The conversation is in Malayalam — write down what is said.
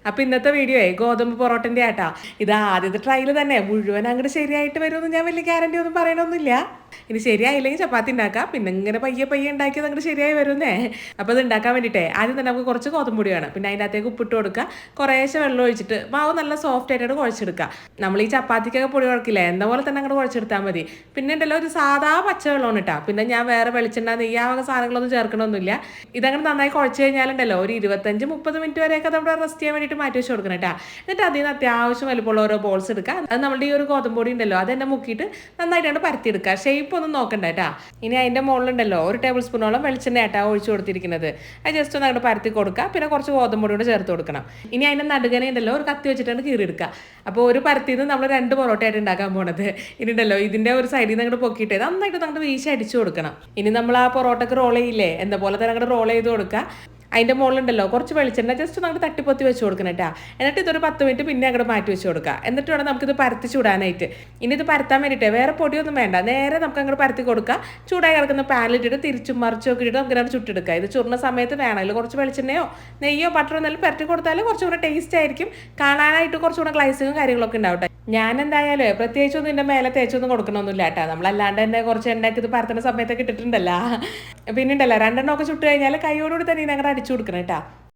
അപ്പോൾ ഇന്നത്തെ വീഡിയോ ഗോതമ്പ് പൊറോട്ടൻ്റെ ആട്ടാ. ഇത് ആദ്യത്തെ ട്രയൽ തന്നെ മുഴുവൻ അങ്ങോട്ട് ശരിയായിട്ട് വരുമെന്ന് ഞാൻ വലിയ ഗ്യാരണ്ടി ഒന്നും പറയണമൊന്നുമില്ല. ഇനി ശരിയായില്ലെങ്കിൽ ചപ്പാത്തി ഉണ്ടാക്കാം, പിന്നെ ഇങ്ങനെ പയ്യെ പയ്യെ ഉണ്ടാക്കിയത് അങ്ങോട്ട് ശരിയായി വരുന്നേ. അപ്പോൾ ഇത് ഉണ്ടാക്കാൻ വേണ്ടിയിട്ടേ ആദ്യം തന്നെ നമുക്ക് കുറച്ച് ഗോതമ്പ് പൊടി വേണം. പിന്നെ അതിൻ്റെ അകത്തേക്ക് ഉപ്പിട്ട് കൊടുക്കുക, കുറേശ്ശെ വെള്ളം ഒഴിച്ചിട്ട് മാവ് നല്ല സോഫ്റ്റ് ആയിട്ട് കുഴച്ചെടുക്കുക. നമ്മൾ ഈ ചപ്പാത്തിക്കൊക്കെ പൊടി കുഴക്കില്ലേ എന്ന പോലെ തന്നെ അങ്ങോട്ട് കുഴച്ചെടുത്താൽ മതി. പിന്നെ ഉണ്ടല്ലോ ഒരു സാധാ പച്ചവെള്ളമാണ് ഇട്ടാ. പിന്നെ ഞാൻ വേറെ വെളിച്ചെണ്ണ നെയ്യാ വക സാധനങ്ങളൊന്നും ചേർക്കണമൊന്നുമില്ല. ഇതങ്ങനെ നന്നായി കുഴച്ച് കഴിഞ്ഞാലുണ്ടല്ലോ ഒരു 25-30 മിനിറ്റ് വരെയൊക്കെ നമ്മുടെ റെസ്റ്റ് ചെയ്യാൻ വേണ്ടിയിട്ട് മാറ്റി വെച്ച് കൊടുക്കണം കേട്ടോ. എന്നിട്ട് അതിൽ നിന്ന് അത്യാവശ്യം വലുപ്പമുള്ള ഓരോ ബോൾസ് എടുക്കുക. അത് നമ്മുടെ ഈ ഒരു ഗോതമ്പ് പൊടി ഉണ്ടല്ലോ അതെന്നെ മുക്കിയിട്ട് നന്നായിട്ട് പരത്തിയെടുക്കുക. ഷേപ്പ് ഒന്നും നോക്കണ്ട കേട്ടാ. ഇനി അതിൻ്റെ മുകളിലുണ്ടല്ലോ ഒരു ടേബിൾ സ്പൂണോളം വെളിച്ചെണ്ണ ആട്ടാ ഒഴിച്ചു കൊടുത്തിരിക്കുന്നത്. അത് ജസ്റ്റ് ഒന്ന് അങ്ങോട്ട് പരത്തി കൊടുക്കുക. പിന്നെ കുറച്ച് ഗോതമ്പ് പൊടി കൂടെ ചേർത്ത് കൊടുക്കണം. ഇനി അതിൻ്റെ നടുകനെ ഉണ്ടല്ലോ ഒരു കത്തി വെച്ചിട്ടാണ് കീറിയെടുക്കുക. അപ്പോൾ ഒരു പരത്തിന്ന് നമ്മൾ 2 പൊറോട്ടയായിട്ട് ഉണ്ടാക്കാൻ പോണത്. ഇനി ഉണ്ടല്ലോ ഇതിൻ്റെ ഒരു സൈഡിൽ നിന്ന് അങ്ങോട്ട് പൊക്കിയിട്ട് നന്നായിട്ട് അങ്ങോട്ട് വീശി അടിച്ചു കൊടുക്കണം. ഇനി നമ്മൾ ആ പൊറോട്ടക്ക് റോൾ ചെയ്യില്ലേ എന്ന പോലെ തന്നെ അങ്ങോട്ട് റോൾ ചെയ്ത് കൊടുക്കുക. അതിൻ്റെ മുകളിലുണ്ടല്ലോ കുറച്ച് വെളിച്ചെണ്ണ ജസ്റ്റ് നമുക്ക് തട്ടിപ്പൊത്തി വെച്ച് കൊടുക്കണം കേട്ടോ. എന്നിട്ട് ഇതൊരു 10 മിനിറ്റ് പിന്നെ അങ്ങോട്ട് മാറ്റി വെച്ച് കൊടുക്കുക. എന്നിട്ട് വേണം നമുക്കിത് പരത്തി ചൂടാനായിട്ട്. ഇനി ഇത് പരത്താൻ വേണ്ടിയിട്ട് വേറെ പൊടിയൊന്നും വേണ്ട, നേരെ നമുക്ക് അങ്ങോട്ട് പരത്തി കൊടുക്കുക. ചൂടായി കിടക്കുന്ന പാനിലിട്ടിട്ട് തിരിച്ചും മറിച്ചും ഒക്കെ ഇട്ടിട്ട് നമുക്ക് ചുട്ടെടുക്കുക. ഇത് ചുടുന്ന സമയത്ത് വേണമെങ്കിൽ കുറച്ച് വെളിച്ചെണ്ണയോ നെയ്യോ ബട്ടറോ എന്തെങ്കിലും പരത്തി കൊടുത്താൽ കുറച്ചുകൂടെ ടേസ്റ്റ് ആയിരിക്കും. കാണാനായിട്ട് കുറച്ചുകൂടെ ഗ്ലൈസിങ്ങും കാര്യങ്ങളൊക്കെ ഉണ്ടാവട്ടെ. ഞാൻ എന്തായാലും പ്രത്യേകിച്ചൊന്നും ഇതിൻ്റെ മേലെ തേച്ചൊന്നും കൊടുക്കണമൊന്നുമില്ല കേട്ടോ. നമ്മളല്ലാണ്ട് തന്നെ കുറച്ച് എണ്ണയൊക്കെ ഇത് പരത്തുന്ന സമയത്തൊക്കെ ഇട്ടിട്ടുണ്ടല്ലോ. പിന്നെ ഉണ്ടല്ലോ 2 എണ്ണമൊക്കെ ചുട്ട് കഴിഞ്ഞാൽ കൈയോടുകൂടി തന്നെ ഞങ്ങളുടെ അടിച്ചു കൊടുക്കണം കേട്ടോ.